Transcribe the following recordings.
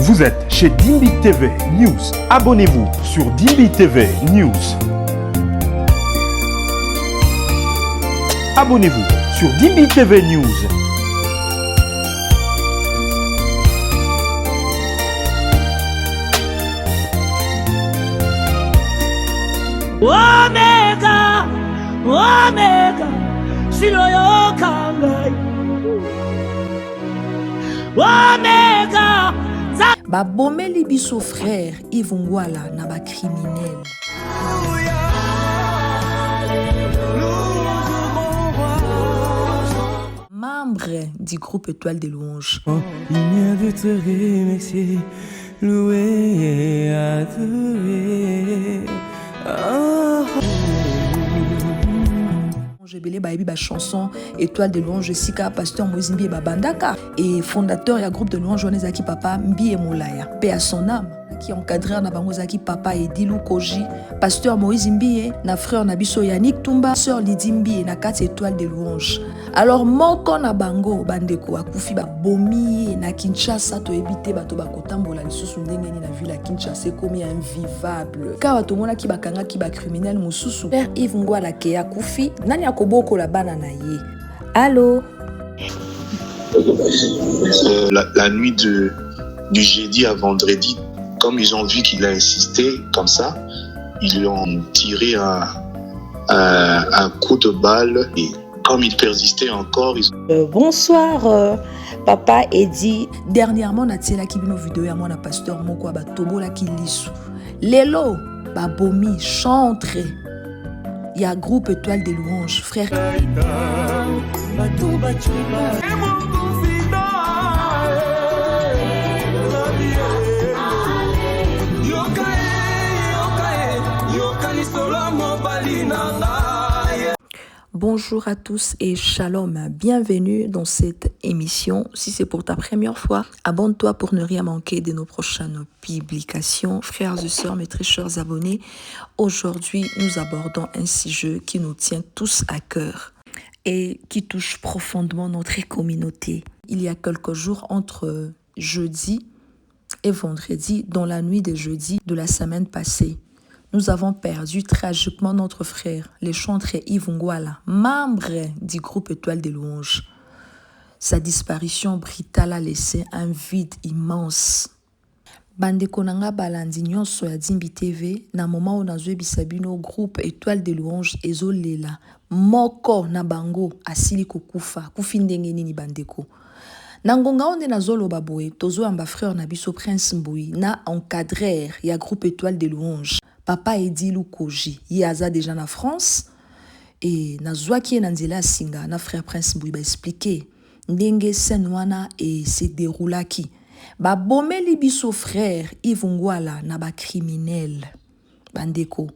Vous êtes chez Dimbi TV News. Abonnez-vous sur Dimbi TV News. Abonnez-vous sur Dimbi TV News. Omega, Omega, Shiloyo Kangai. Omega. Ba bomeli biso frère Yves Ngwala na ba criminel. Membre du groupe Étoile de Louange. Il vient de te remercier, louer et adorer. Je belé ba ba chanson Étoile de Louange Sika pasteur Moïse Mbi Babandaka et fondateur ya groupe de louange Onezaki papa Mbi et Molaya. Paix à son âme. Qui encadreur na bangozaki papa Edilou Koji, pasteur Moïse Mbie, na frère Nabiso Yannick Tumba, sœur Lydie Mbie na 4 étoiles de louange. Alors moko na bango bandeko akufi ba bomi na Kinshasa to ebité bato bakotambola lisusu ndenge ni na ville à Kinshasa komi invivable. Ka bato mona ki bakanga ki ba criminel mususu. Père Yves Ngwala ke akufi nani akoboko la bana na ye. Allô? La nuit du jeudi à vendredi, comme ils ont vu qu'il a insisté comme ça, ils lui ont tiré un coup de balle. Et comme il persistait encore, Bonsoir, papa Eddie. Dernièrement, na tiela ki bino vidéo ya mwana pasteur moko ba tobola ki lisu. Lelo, ba bomi chantre. Ya groupe Étoile de Louange, frère. Bonjour à tous et shalom, bienvenue dans cette émission. Si c'est pour ta première fois, abonne-toi pour ne rien manquer de nos prochaines publications. Frères et sœurs, mes très chers abonnés, aujourd'hui nous abordons un sujet qui nous tient tous à cœur et qui touche profondément notre communauté. Il y a quelques jours entre jeudi et vendredi, dans la nuit de jeudi de la semaine passée, nous avons perdu tragiquement notre frère, le chanteur Yves Ngwala, membre du groupe Étoile de Louange. Sa disparition brutale a laissé un vide immense. Bandeko nanga balandi nyonso ya Dimbi TV, na moment où nazwe bisabino groupe Étoile de Louange ezolela, moko na bango asili kokufa, kufi ndenge nini bandeko. Nangonga onde na zolo baboe, tozo amba frère na biso Prince Mbui, na encadreur ya groupe Étoile de Louange. Papa Edilou Koji, yaza déjà na France et na zwaki na nzela singa na frère Prince Mbui ba expliquer ndenge senwana et se déroulaki. Ba bomeli biso frère Yves Ngwala na ba criminel. Bandeko.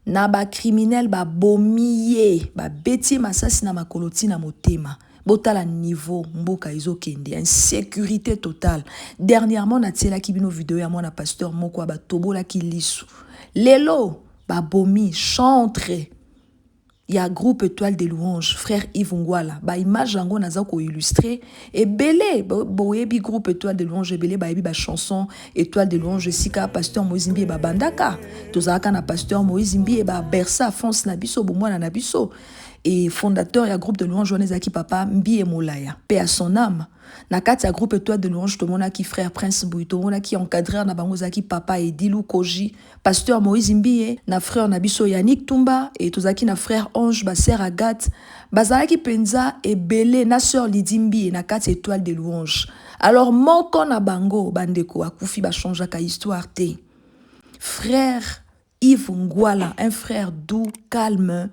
Na ba criminel ba bomiye, ba beti masasi na makoloti na motema. Botala niveau mboka izokende, insécurité totale. Dernièrement na tiela ki bino vidéo ya mwana pasteur moko ba tobola ki lisu. Lelo, ba bomi, chantre. Ya groupe Étoile de Louange, frère Yves Ngwala. Ba image yango naza ko illustrer. Et belé, boyebi groupe Étoile de Louange, belé ba yebi ba chanson Étoile de Louange, sika pasteur Moïse Mbi ba bandaka. Tozaka na pasteur Moïse Mbi ba bersa France na biso, bomwana na biso. Et fondateur ya groupe de louange Onezaki papa Mbi et Molaya. Paix à son âme. Na kati ya groupe Étoile de Louange, to mona ki frère Prince Mbui, to mona ki encadreur na bangozaki papa Edilou Koji, pasteur Moïse Mbie, na frère Nabiso Yannick Tumba, et tozaki na frère Ange, ba sœur Agathe, bazalaki penza et belé na sœur Lydie Mbie na kati Étoile de Louange. Alors moko na bango bandeko akufi ba changeaka histoire te. Frère Yves Ngwala, un frère doux, calme,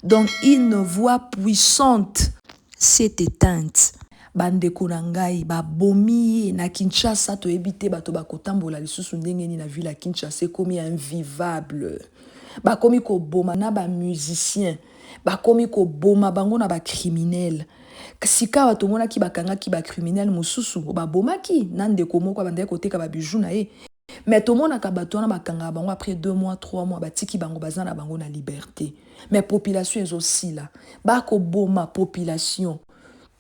dont une voix puissante s'est éteinte. Bandeko na ngai ba bomi na Kinshasa to ebité bato bakotambola lisusu ndenge ni na ville à Kinshasa komi invivable. Ba komi ko boma na ba musicien, ba komi ko boma bango na ba criminel. Sika bato mona ki bakanga ki ba criminel mususu ba bomaki nandeko moko bandeko teka ba bijou na ye. Mais tout le monde a kabato na bakanga bango après 2 mois 3 mois batiki bango bazana bango na liberté. Mais population est aussi là. Bako boma population.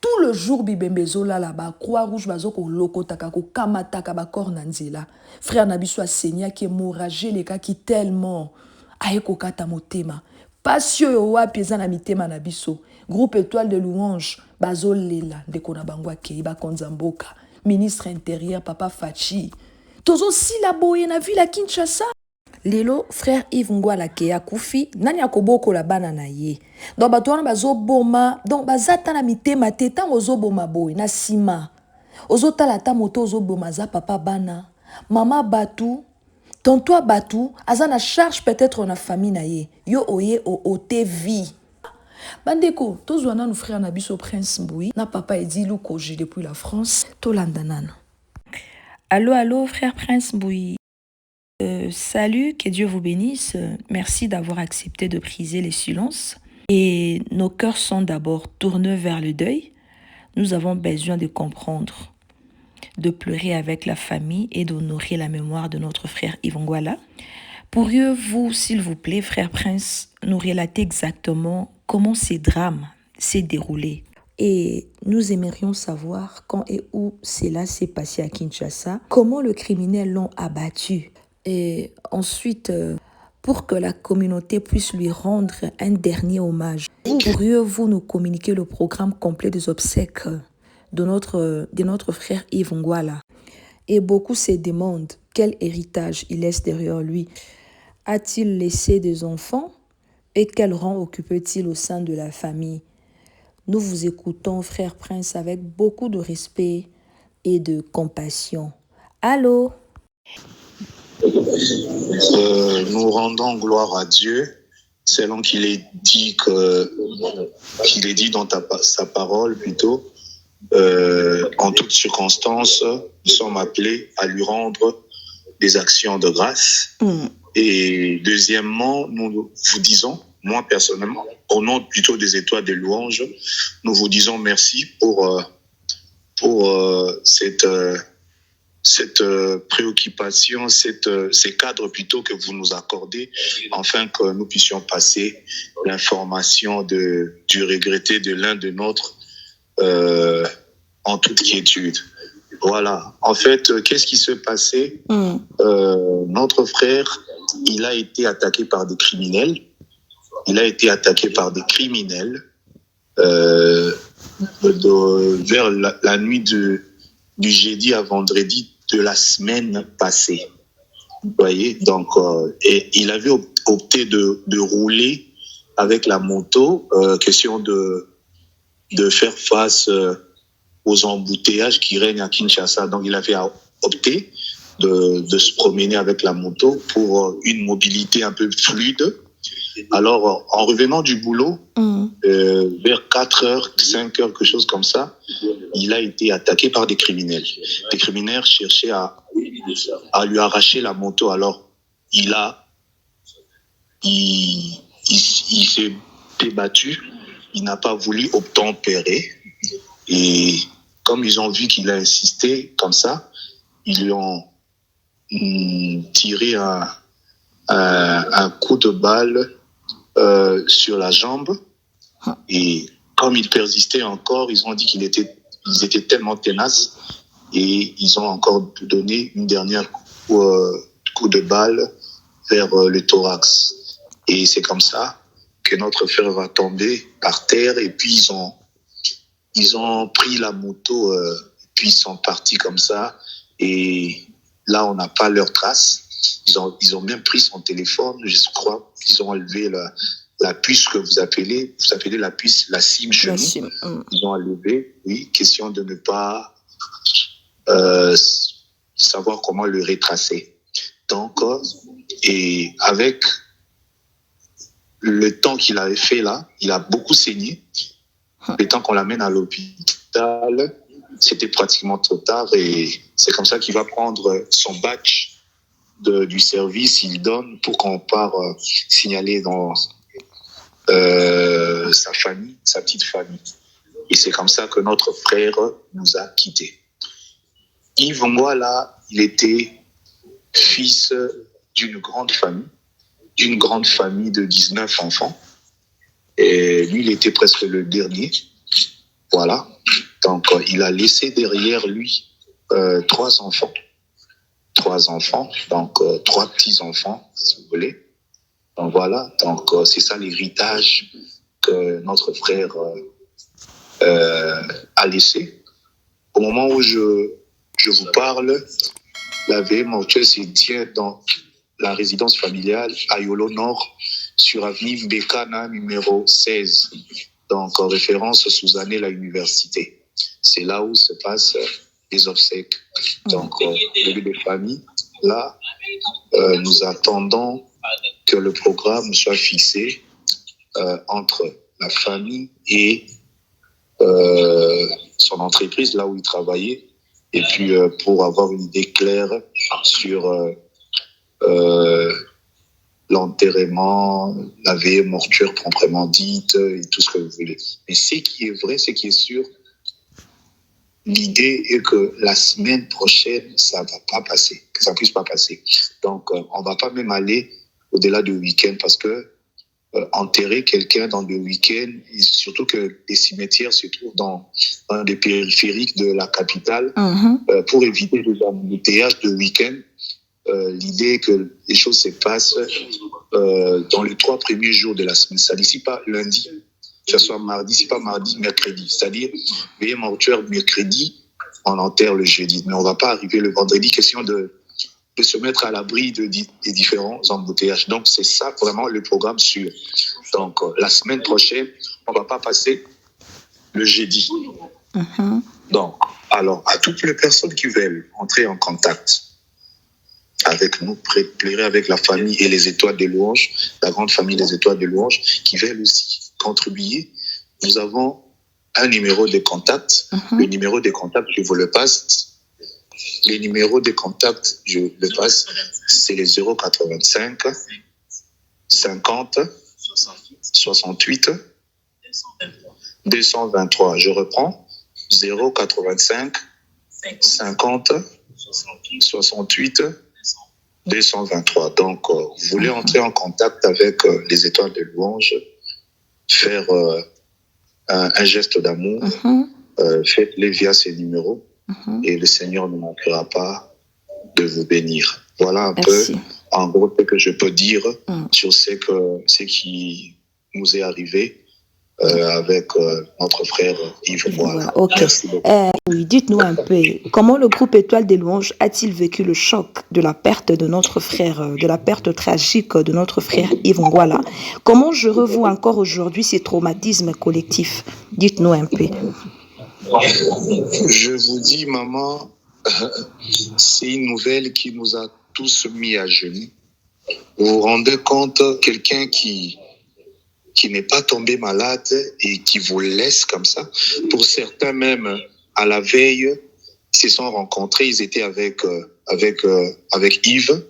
Tout le jour, bibembezo là-bas, croix rouge, bazo ko loko taka ko kamataka ba kornanzela. Frère Nabiso a Seigneur qui est mouragé les cas qui tellement aeko kata motema. Passion yo wapi eza na mitema na biso. Groupe Étoile de louange bazo lela de kona bangwa keiba konzamboka. Ministre intérieur Papa Fachi. Tozo silaboye na ville à Kinshasa. Lelo frère Yves Ngwala Keya Koufi nani akoboko la bana na ye. Donc bato wana bazo boma donc bazata na mitema te tan ozo boma boy na sima. Ozo talata moto ozo boma za papa bana. Mama batu tonton batu azana charge peut-être na famille na ye. Yo oye o ote vie. Bandeko tozwana nou frère na biso Prince Mboui na papa edi Lukoji depuis la France to landanana. Allô frère Prince Mboui. Salut, que Dieu vous bénisse. Merci d'avoir accepté de briser les silences. Et nos cœurs sont d'abord tournés vers le deuil. Nous avons besoin de comprendre, de pleurer avec la famille et d'honorer la mémoire de notre frère Yves Ngwala. Pourriez-vous, s'il vous plaît, frère Prince, nous relater exactement comment ces drames s'est déroulé? Et nous aimerions savoir quand et où cela s'est passé à Kinshasa, comment le criminel l'ont abattu. Et ensuite, pour que la communauté puisse lui rendre un dernier hommage, pourriez-vous nous communiquer le programme complet des obsèques de notre frère Yves Ngwala? Et beaucoup se demandent quel héritage il laisse derrière lui. A-t-il laissé des enfants? Et quel rang occupe-t-il au sein de la famille? Nous vous écoutons, frère Prince, avec beaucoup de respect et de compassion. Allô? Nous rendons gloire à Dieu, selon qu'il est dit dans sa parole plutôt. En toutes circonstances, nous sommes appelés à lui rendre des actions de grâce. Et deuxièmement, nous vous disons, moi personnellement, au nom plutôt des Étoiles de louange, nous vous disons merci pour cette préoccupation, ces cadres plutôt que vous nous accordez, afin que nous puissions passer l'information du regretté de l'un de nôtres en toute quiétude. Voilà. En fait, qu'est-ce qui se passait? Notre frère, il a été attaqué par des criminels. Vers la nuit du jeudi à vendredi de la semaine passée. Vous voyez, donc, et il avait opté de rouler avec la moto, question de faire face aux embouteillages qui règnent à Kinshasa. Donc, il avait opté de se promener avec la moto pour une mobilité un peu fluide. Alors, en revenant du boulot, vers 4h, 5h, quelque chose comme ça, il a été attaqué par des criminels. Les criminels cherchaient à lui arracher la moto. Alors, il s'est débattu. Il n'a pas voulu obtempérer. Et comme ils ont vu qu'il a insisté comme ça, ils lui ont tiré un coup de balle sur la jambe. Et comme il persistait encore, ils ont dit ils étaient tellement tenaces et ils ont encore donné une dernière coup de balle vers le thorax. Et c'est comme ça que notre frère va tomber par terre et puis ils ont pris la moto puis ils sont partis comme ça et là on n'a pas leur trace. Ils ont même pris son téléphone, je crois. Ils ont enlevé la puce que vous appelez la puce, la SIM chez nous. Ils ont enlevé, oui, question de ne pas savoir comment le retracer. Donc, et avec le temps qu'il avait fait là, il a beaucoup saigné. Le temps qu'on l'amène à l'hôpital, c'était pratiquement trop tard et c'est comme ça qu'il va prendre son badge du service, il donne pour qu'on part signaler dans sa famille, sa petite famille. Et c'est comme ça que notre frère nous a quittés. Yves Ngwala, il était fils d'une grande famille de 19 enfants. Et lui, il était presque le dernier. Voilà. Donc, il a laissé derrière lui 3 enfants. 3 enfants, donc 3 petits-enfants, si vous voulez. Donc voilà, donc c'est ça l'héritage que notre frère a laissé. Au moment où je vous parle, la veille mortuaire se tient dans la résidence familiale à Yolo Nord, sur avenue Bekana numéro 16, donc en référence sous année la université. C'est là où se passent les obsèques. Donc, le lieu de famille, là, nous attendons que le programme soit fixé entre la famille et son entreprise, là où il travaillait, et puis pour avoir une idée claire sur l'enterrement, la veille mortuaire proprement dite, et tout ce que vous voulez. Mais ce qui est vrai, ce qui est sûr, l'idée est que la semaine prochaine, ça va pas passer, que ça puisse pas passer. Donc, on va pas même aller au-delà du week-end parce que enterrer quelqu'un dans le week-end, et surtout que les cimetières se trouvent dans des périphériques de la capitale, pour éviter les embouteillages de week-end, l'idée est que les choses se passent dans les 3 premiers jours de la semaine. Ça dit pas lundi, que ce soit mardi, si pas mardi, mercredi. C'est-à-dire, veillée mortuaire mercredi, on enterre le jeudi. Mais on ne va pas arriver le vendredi, question de se mettre à l'abri des différents embouteillages. Donc, c'est ça vraiment le programme sûr. Donc, la semaine prochaine, on ne va pas passer le jeudi. Donc, alors, à toutes les personnes qui veulent entrer en contact avec nous, plairer avec la famille et les étoiles de louange, la grande famille des étoiles de louange, qui veulent aussi contribuer, nous avons un numéro de contact. Le numéro de contact, je vous le passe. Les numéros de contact, je le passe, c'est les 085 50 68 223. Je reprends, 085 50 68 223. Donc, vous voulez entrer en contact avec les étoiles de louange, faire un geste d'amour, faites-les via ces numéros et le Seigneur ne manquera pas de vous bénir. Voilà un peu, en gros, ce que je peux dire sur ce qui nous est arrivé avec notre frère Yves. Voilà. Merci beaucoup. Oui, dites-nous un peu, comment le groupe Étoile des Louanges a-t-il vécu le choc de la perte de notre frère, de la perte tragique de notre frère Yves Ngwala? Comment gérez-vous encore aujourd'hui ces traumatismes collectifs? Dites-nous un peu. Je vous dis, maman, c'est une nouvelle qui nous a tous mis à genoux. Vous vous rendez compte, quelqu'un qui n'est pas tombé malade et qui vous laisse comme ça. Pour certains même, à la veille, ils se sont rencontrés, ils étaient avec Yves.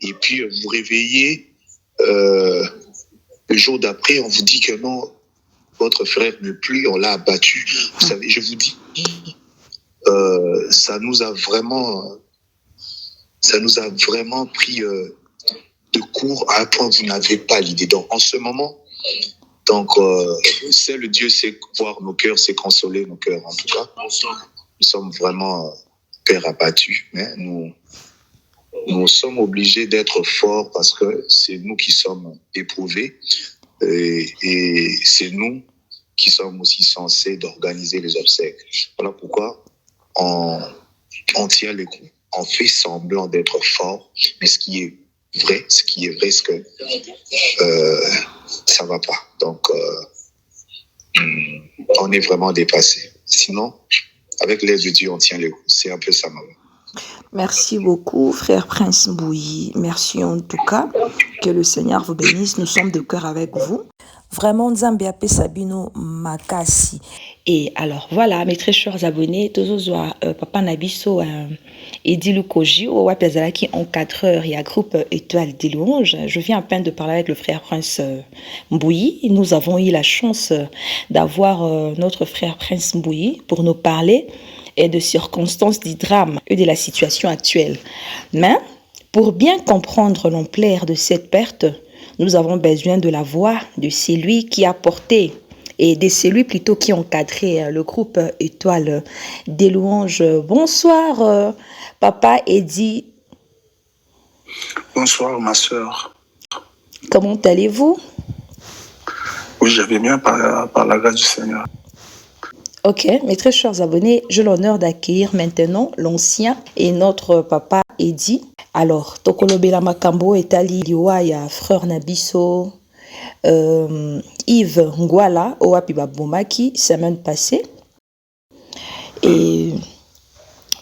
Et puis, vous réveillez, le jour d'après, on vous dit que non, votre frère n'est plus, on l'a abattu. Vous savez, je vous dis, ça nous a vraiment pris de court à un point où vous n'avez pas l'idée. Donc, en ce moment, c'est le Dieu sait voir nos cœurs, sait consoler nos cœurs. En tout cas, nous sommes vraiment père abattus, mais nous sommes obligés d'être forts parce que c'est nous qui sommes éprouvés et c'est nous qui sommes aussi censés d'organiser les obsèques. Voilà pourquoi on tient les coups, on fait semblant d'être fort, mais ce qui est vrai, c'est que ça va pas. Donc, on est vraiment dépassé. Sinon, avec l'aide de Dieu, on tient les coups. C'est un peu ça, maman. Merci beaucoup, frère Prince Mbouyi. Merci en tout cas. Que le Seigneur vous bénisse. Nous sommes de cœur avec vous. Vraiment, Nzambe ape Sabino Makasi. Et alors, voilà, mes très chers abonnés, Tozozwa, Papa Nabiso, Edi Lukoji, Wapazalaki en 4 heures, il y a groupe Étoile des Louanges. Je viens à peine de parler avec le frère Prince Mbouyi. Nous avons eu la chance d'avoir notre frère Prince Mbouyi pour nous parler et de circonstances du drame et de la situation actuelle. Mais, pour bien comprendre l'ampleur de cette perte, nous avons besoin de la voix de celui qui a porté et des cellules plutôt qui encadraient le groupe Étoile des Louanges. Bonsoir, Papa Eddie. Bonsoir, ma soeur. Comment allez-vous? Oui, je vais bien par la grâce du Seigneur. Ok, mes très chers abonnés, j'ai l'honneur d'accueillir maintenant l'ancien et notre Papa Eddie. Alors, Tokolobela Makambo est Ali Liwaya, frère Nabiso, Yves Ngwala, Owapiba Bomaki, semaine passée. Et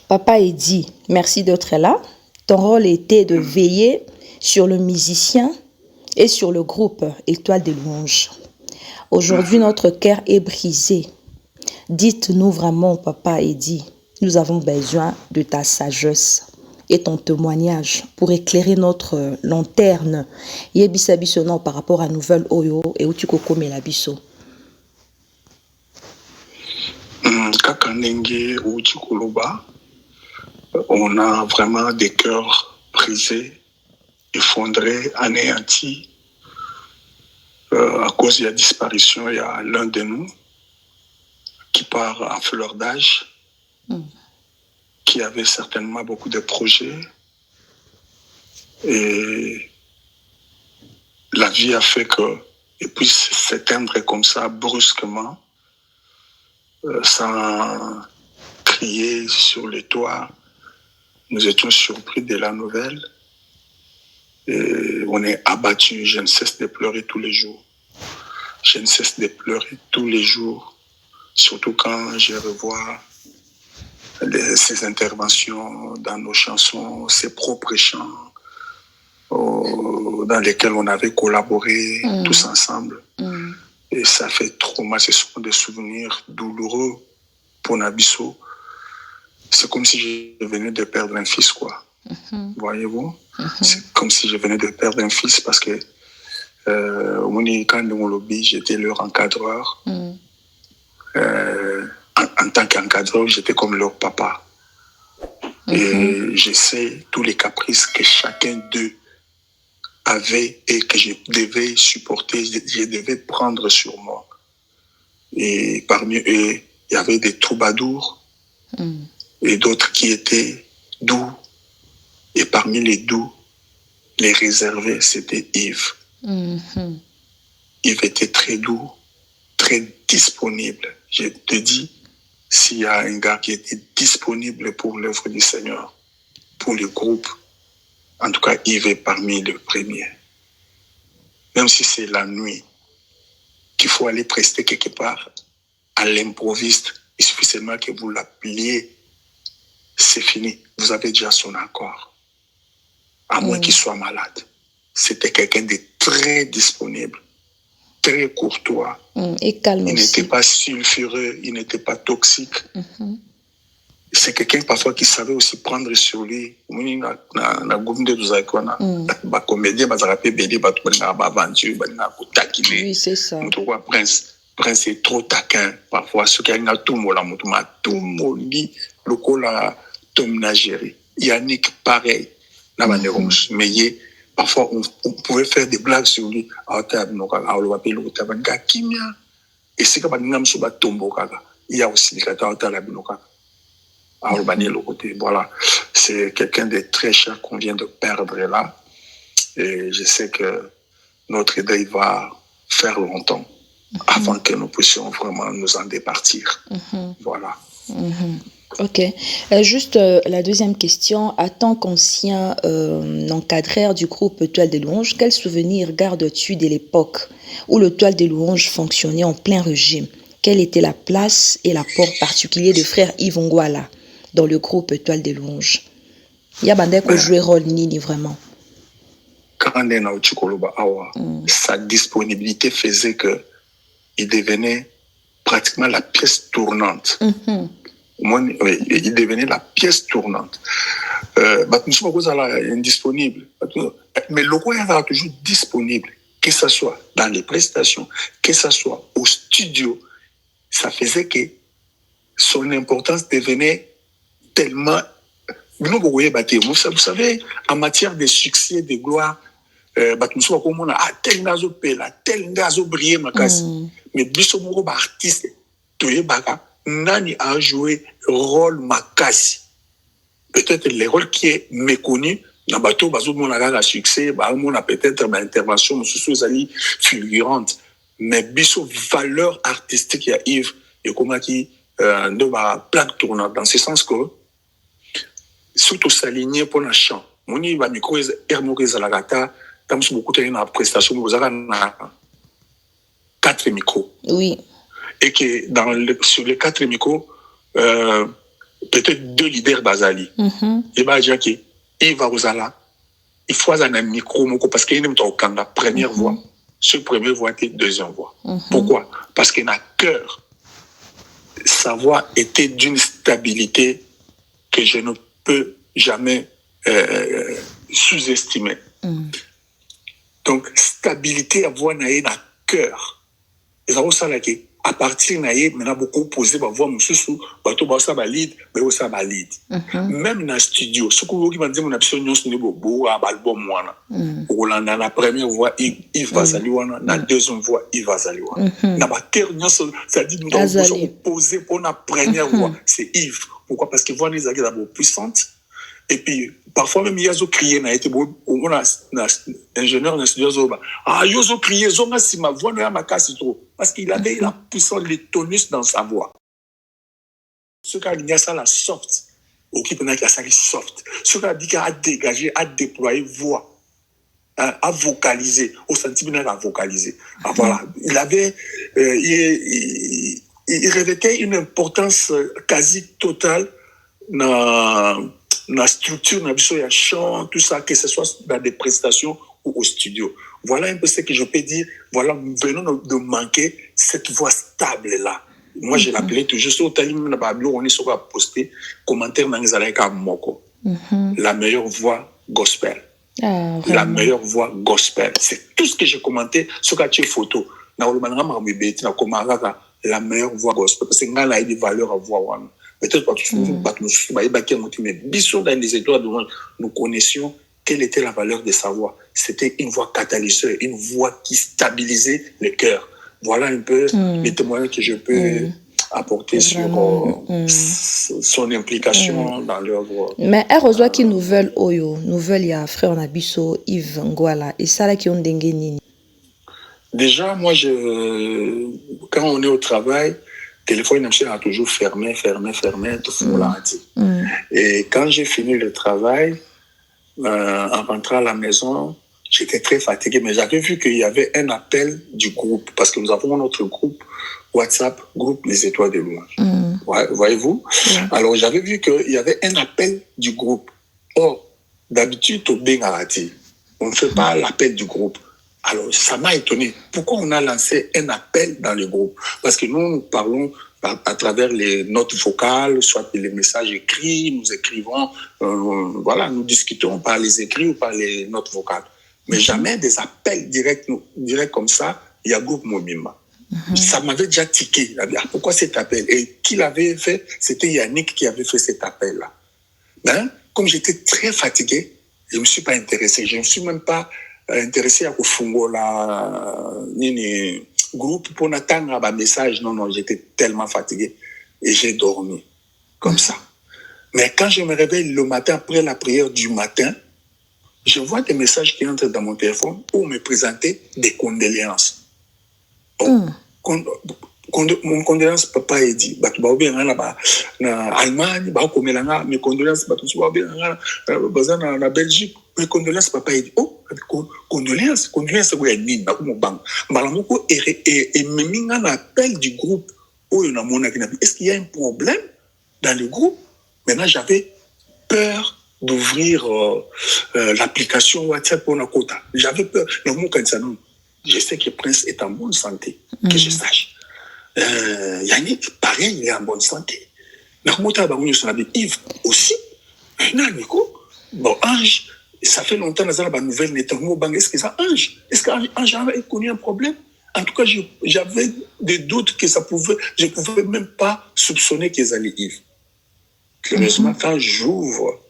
Papa Eddie, merci d'être là. Ton rôle était de veiller sur le musicien et sur le groupe Étoile des Louanges. Aujourd'hui, notre cœur est brisé. Dites-nous vraiment, Papa Eddie, nous avons besoin de ta sagesse et ton témoignage pour éclairer notre lanterne. Yebisa biso non par rapport à Nouvelle Oyo et Utikoko Melabiso. Kakanenge ou Utikoloba, on a vraiment des cœurs brisés, effondrés, anéantis. À cause de la disparition, il y a l'un de nous qui part en fleur d'âge, qui avait certainement beaucoup de projets. Et la vie a fait qu'il puisse s'éteindre comme ça, brusquement, sans crier sur les toits. Nous étions surpris de la nouvelle. Et on est abattu. Je ne cesse de pleurer tous les jours. Je ne cesse de pleurer tous les jours. Surtout quand je revois ses interventions dans nos chansons, ses propres chants, dans lesquels on avait collaboré tous ensemble. Et ça fait trop mal. Ce sont des souvenirs douloureux pour Nabiso. C'est comme si je venais de perdre un fils, quoi. Voyez-vous? C'est comme si je venais de perdre un fils parce que quand dans le lobby, j'étais leur encadreur. En tant qu'encadreur, j'étais comme leur papa. Et je sais tous les caprices que chacun d'eux avait et que je devais supporter, je devais prendre sur moi. Et parmi eux, il y avait des troubadours et d'autres qui étaient doux. Et parmi les doux, les réservés, c'était Yves. Yves était très doux, très disponible. Je te dis, s'il y a un gars qui était disponible pour l'œuvre du Seigneur, pour le groupe, en tout cas, Yves est parmi les premiers. Même si c'est la nuit, qu'il faut aller prester quelque part, à l'improviste, il suffit seulement que vous l'appeliez, c'est fini. Vous avez déjà son accord. À moins qu'il soit malade. C'était quelqu'un de très disponible, très courtois. Et calme il aussi. N'était pas sulfureux, il n'était pas toxique. C'est quelqu'un parfois qui savait aussi prendre sur lui. Oui, c'est ça. Prince est trop taquin. Parfois, ce qui a tout moli, le col à Tom Nagérie. Yannick, pareil. Mais parfois, on pouvait faire des blagues sur lui. Et c'est comme il y a aussi des voilà, c'est quelqu'un de très cher qu'on vient de perdre là. Et je sais que notre deuil va faire longtemps avant que nous puissions vraiment nous en départir. Voilà. Ok. Juste la deuxième question. En tant qu'ancien encadreur du groupe Étoile des Louanges, quel souvenir gardes-tu de l'époque où le Étoile des Louanges fonctionnait en plein régime? Quelle était la place et l'apport particulier de frère Yves Ngwala dans le groupe Étoile des Louanges? Il y a bandé qui jouait rôle nini vraiment. Quand on est dans Chikoloba Awa, sa disponibilité faisait que il devenait pratiquement la pièce tournante. Il devenait la pièce tournante. Indisponible. Mais le roi était toujours disponible, que ce soit dans les prestations, que ce soit au studio. Ça faisait que son importance devenait tellement... Vous savez, en matière de succès, de gloire, batumso bakomona tel ngazo pela tel ngazo briller makasi mais biso moko ba artiste toyebaka nani a joué rôle makasi peut-être le rôle qui est méconnu na bato bazomona kaka succès baomona peut-être ba intervention mosusu ezali fulgurante mais biso valeur artistique ya Yves ekomaki de ba plaque tournante dans ce sens que surtout s'aligner pour un chant moni ba micro moko ezalaka ta tamsu beaucoup de na prestation bozaka na 4 micros Oui. et que sur les 4 micros peut-être 2 leaders bazali et bah dire que il va aux ala il faut un micro moko parce qu'il aime ton kanga première voix sur première voix et deuxième voix pourquoi parce qu'il a cœur sa voix était d'une stabilité que je ne peux jamais sous-estimer donc stabilité à voix naïe na cœur et ça aussi là que à partir naïe maintenant beaucoup posé ba voix mususu bato ba ça ba lead mais aussi ba lead même dans studio ce que qui m'a dit mon option nyos ni bo album wana Rolanda na première voix il va saluer wana na deuxième voix il va saluer na ba terre nyos ça dit nous devons poser pour la première voix c'est Yves pourquoi parce que voix les agis d'abord puissante et puis parfois même yazo crier na été on a ingénieur dans studio zoba yazo crier zonga si ma voix na makasi trop parce qu'il avait la puissance le tonus dans sa voix ce qu'a dit ça la soft ou qui pendant qu'il a ça soft ce qu'a dit qu'il a dégagé a déployer voix à vocaliser au sentiment à vocaliser voilà il avait il revêtait une importance quasi totale dans la structure, dans le chant, tout ça, que ce soit dans des prestations ou au studio. Voilà un peu ce que je peux dire. Voilà, nous venons de manquer cette voix stable-là. Moi, je l'appelais toujours sur Talim, on est sur à poster commentaire dans les Alaïka Moko. La meilleure voix gospel. La meilleure voix gospel. C'est tout ce que j'ai commenté sur la photo. La meilleure voix gospel. Parce que nous avons des valeurs à voix. Peut-être pas tous, mais bien dans les étoiles, nous connaissions quelle était la valeur de sa voix. C'était une voix catalyseur, une voix qui stabilisait le cœur. Voilà un peu les témoignages que je peux apporter sur son implication dans leur voix. Mais heureusement qu'ils nous veulent Oyo, nous veulent ya frère Nabiso, Yves Ngwala, et ça là qui ont dengue. Déjà, moi, quand on est au travail, le téléphone a toujours fermé, tout là. Et quand j'ai fini le travail, en rentrant à la maison, j'étais très fatigué, mais j'avais vu qu'il y avait un appel du groupe, parce que nous avons notre groupe WhatsApp, groupe Les Étoiles de Louange. Voyez-vous? Alors j'avais vu qu'il y avait un appel du groupe. Or, d'habitude, au Bengarati, on ne fait pas l'appel du groupe. Alors, ça m'a étonné. Pourquoi on a lancé un appel dans le groupe? Parce que nous parlons à travers les notes vocales, soit les messages écrits, nous écrivons, voilà, nous discutons par les écrits ou par les notes vocales. Mais jamais des appels directs comme ça, il y a groupe Mobimba. Ça m'avait déjà tiqué. Pourquoi cet appel? Et qui l'avait fait? C'était Yannick qui avait fait cet appel-là. Ben, comme j'étais très fatigué, je ne me suis pas intéressé. Je ne me suis même pas intéressé à Kufungola nini groupe pour n'attendre un message. Non, j'étais tellement fatigué et j'ai dormi comme ça. Mais quand je me réveille le matin après la prière du matin, je vois des messages qui entrent dans mon téléphone pour me présenter des condoléances. Mon condoléance papa est dit batu ba bien na Allemagne ba ko melanga mes condoléances batu ba bien na Belgique mes condoléances papa est dit condoléances quoi nini ba ko bang mbala moko et meminga na appel du groupe oyo na mona kina est-ce qu'il y a un problème dans le groupe? Maintenant j'avais peur d'ouvrir l'application WhatsApp pour Nakota. J'avais peur. Je sais que Prince est en bonne santé, que je sache. Yannick, pareil, il est en bonne santé. Yves aussi. Bon, Ange, ça fait longtemps que la nouvelle n'est pas. Est-ce que ça, Ange? Est-ce qu'Ange avait connu un problème? En tout cas, j'avais des doutes que ça pouvait. Je ne pouvais même pas soupçonner qu'ils allaient Yves. Curieusement, quand j'ouvre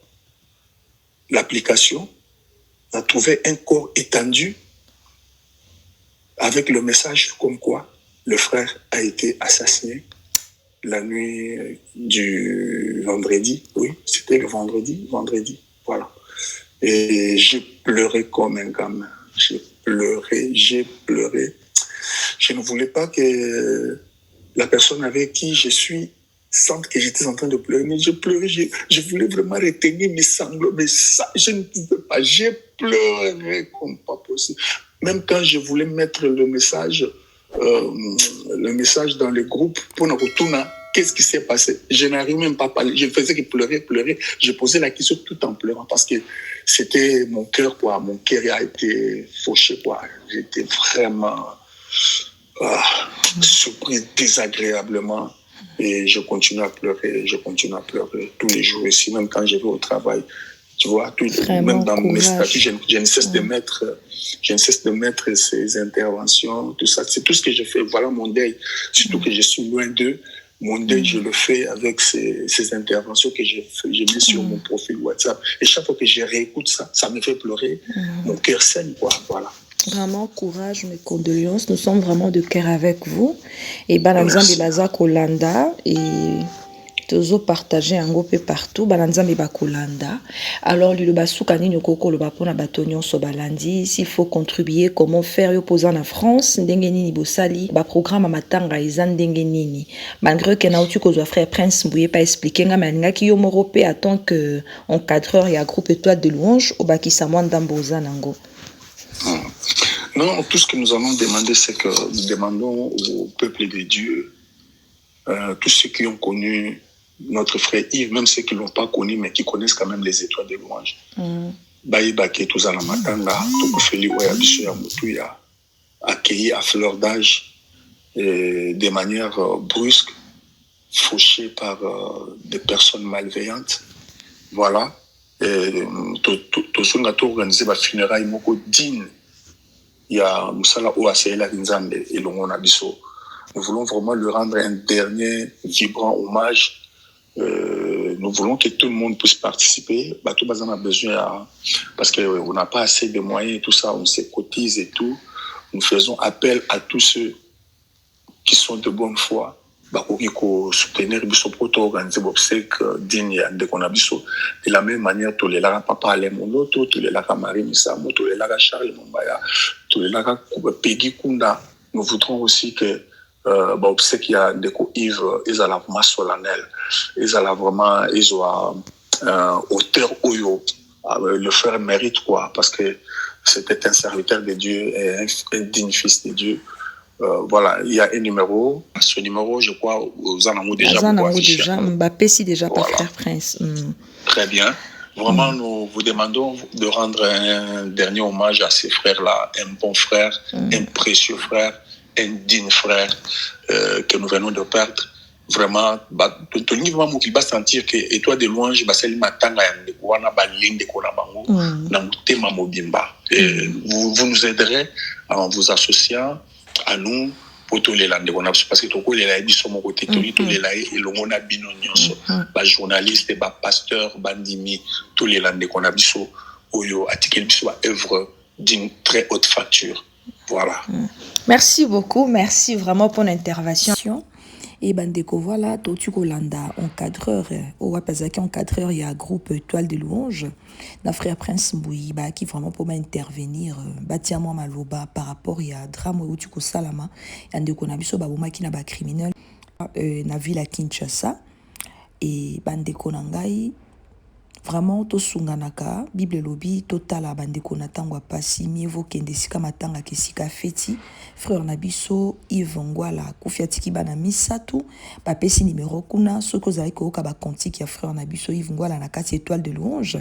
l'application, On a trouvé un corps étendu avec le message comme quoi le frère a été assassiné la nuit du vendredi. Oui, c'était le vendredi, voilà. Et j'ai pleuré comme un gamin. J'ai pleuré. Je ne voulais pas que la personne avec qui je suis sente que j'étais en train de pleurer. Mais je pleurais, je voulais vraiment retenir mes sanglots. Mais ça, je ne pouvais pas. J'ai pleuré comme pas possible. Même quand je voulais mettre le message dans le groupe pour nous retourner, qu'est-ce qui s'est passé? Je n'arrive même pas à parler. Je faisais que pleurer. Je posais la question tout en pleurant parce que c'était mon cœur, quoi. Mon cœur a été fauché, quoi. J'étais vraiment surpris désagréablement. Et je continue à pleurer tous les jours ici, même quand je vais au travail. Tu vois, même dans mes statuts, je ne cesse de mettre ces interventions, tout ça. C'est tout ce que je fais. Voilà mon deuil. Surtout que je suis loin d'eux. Mon deuil, je le fais avec ces interventions que je mets sur mon profil WhatsApp. Et chaque fois que je réécoute ça, ça me fait pleurer. Mon cœur saigne, quoi. Voilà. Vraiment, courage, mes condoléances. Nous sommes vraiment de cœur avec vous. Et Balanzambi Bazak Olanda et tozo partager un peu partout. Balanzambi Bakolanda. Alors, le basouka ni nyokoko le bapona batonyon so balandi. S'il faut contribuer, comment faire yo posan en France, ndengeni ni bosali, ba programme matanga izan ndengeni. Malgré que na utu ko frère Prince Mbouye pas expliquer nga maninga ki yo moropé à tant que encadreur et à groupe étoile de louange au bakisa mwanda mboza nango. Non, tout ce que nous allons demander, c'est que nous demandons au peuple de Dieu, tous ceux qui ont connu notre frère Yves, même ceux qui ne l'ont pas connu, mais qui connaissent quand même les étoiles de louange. Baïbake, tous à la matanga, tout Feli Oya Bissoya Moutouya, accueilli à fleur d'âge, de manière brusque, fauché par des personnes malveillantes. Voilà. Tout ce qu'on a organisé, le funérail moko digne. Il y a Moussala Ouaseela Nzambe et Longon Abisso. Nous voulons vraiment lui rendre un dernier vibrant hommage. Nous voulons que tout le monde puisse participer. Tout le monde a besoin, parce qu'on n'a pas assez de moyens et tout ça, on se cotise et tout. Nous faisons appel à tous ceux qui sont de bonne foi. Soutenir biso poto organiser bobsek digne de konabiso de la même manière tous les lara papa Alemono tous les lara Marie Misamo tous les lara Charles Mombaya tous les lara Peggy Kunda. Nous voudrons aussi que bobsek ya ndeko Yves ils allaient vraiment solennel, ils allaient vraiment ils ont auteur oyo le frère mérite quoi, parce que c'était un serviteur de Dieu et un digne fils de Dieu. Voilà, il y a un numéro. Ce numéro, je crois, aux Anamou déjà. Mbappé, si déjà par voilà. Frère Prince. Très bien. Vraiment, nous vous demandons de rendre un dernier hommage à ces frères-là. Un bon frère, un précieux frère, un digne frère que nous venons de perdre. Vraiment, ton niveau qui va sentir que et toi de loin, je vais matanga de kouana baling de kona bango na mutema mobimba. Vous nous aiderez en vous associant à nous pour tous les landais parce que tout les laïcs sont mon côté tous les laïcs et l'on a binonioso ba journaliste ba pasteur bandimi tous les landais qu'on a biso oyo article biso œuvre d'une très haute facture. Voilà. Merci beaucoup, merci vraiment pour l'intervention. Et bandeko voilà Totu Kolanda encadreur au Wapazaki encadreur il y a groupe étoile de louange na frère Prince Mbouye qui vraiment pour m'intervenir batia moi maloba par rapport il y a drame où tu ko salama ndeko na biso baboma ki na ba criminel na ville à Kinshasa et bandeko na ngai vraiment to sunganaka Bible lobby totala bandeko na tangwa pasi mievo kende sika matanga kesika feti frère Nabiso Yves Ngwala kufiatiki bana misatu ba pesi numéro kuna soko zali ko ka ba konti ya frère Nabiso Yves Ngwala na kati étoile de louange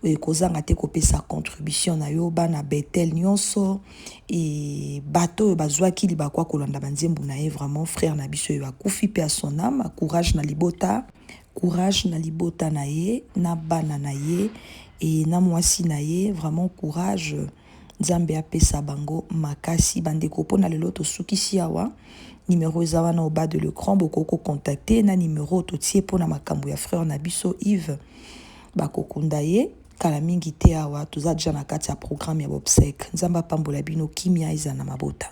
et kozanga te ko pesa contribution na yo bana Betel nyonso et bateau bazwa ki li bakwa kolanda banzembu na vraiment frère Nabiso yo akufi pe à son âme courage na libota na ye na bana na ye et na mwasi na ye vraiment courage Nzambe apesa bango makasi bandeko pona lelo to sukisi awa numéro ezawa na au bas de l'écran bokoko contacter na numéro to tie pona makambo ya frère Nabiso Yves bakokunda ye kala mingi te awa toza deja na kati ya programme ya bobsek. Nzamba pambola bino kimia eza na mabota.